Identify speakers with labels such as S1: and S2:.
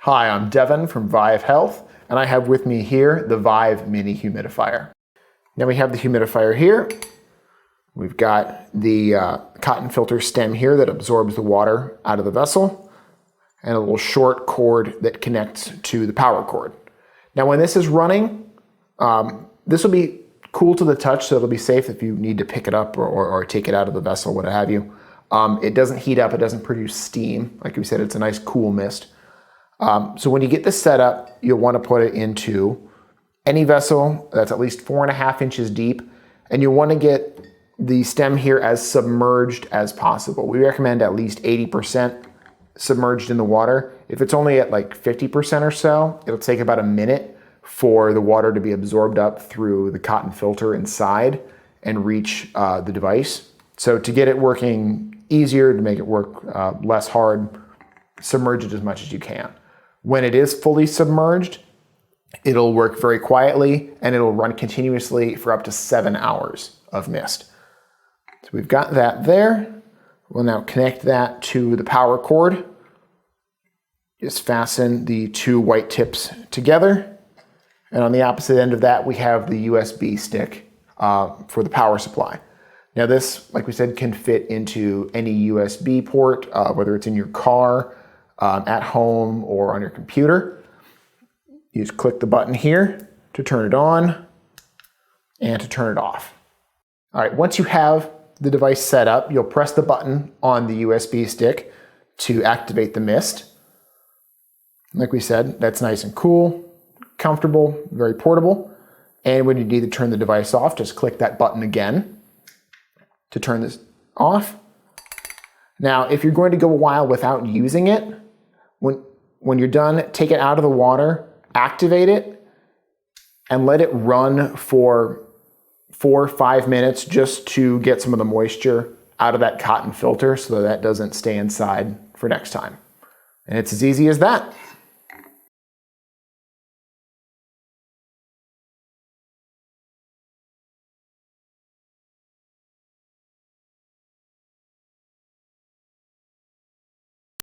S1: Hi, I'm Devin from Vive Health, and I have with me here the Vive Mini Humidifier. Now we have the humidifier here. We've got the cotton filter stem here that absorbs the water out of the vessel, and a little short cord that connects to the power cord. Now when this is running, this will be cool to the touch, so it'll be safe if you need to pick it up or take it out of the vessel, what have you. It doesn't heat up, it doesn't produce steam. Like we said, it's a nice cool mist. So when you get this set up, you'll want to put it into any vessel that's at least 4.5 inches deep, and you want to get the stem here as submerged as possible. We recommend at least 80% submerged in the water. If it's only at like 50% or so, it'll take about a minute for the water to be absorbed up through the cotton filter inside and reach the device. So to get it working easier, to make it work less hard, submerge it as much as you can. When it is fully submerged, it'll work very quietly and it'll run continuously for up to 7 hours of mist. So we've got that there. We'll now connect that to the power cord. Just fasten the two white tips together. And on the opposite end of that, we have the USB stick for the power supply. Now this, like we said, can fit into any USB port, whether it's in your car, at home, or on your computer. You just click the button here to turn it on and to turn it off. All right, once you have the device set up, you'll press the button on the USB stick to activate the mist. Like we said, that's nice and cool, comfortable, very portable. And when you need to turn the device off, just click that button again to turn this off. Now, if you're going to go a while without using it, when you're done, take it out of the water, activate it, and let it run for 4 or 5 minutes just to get some of the moisture out of that cotton filter so that doesn't stay inside for next time. And it's as easy as that.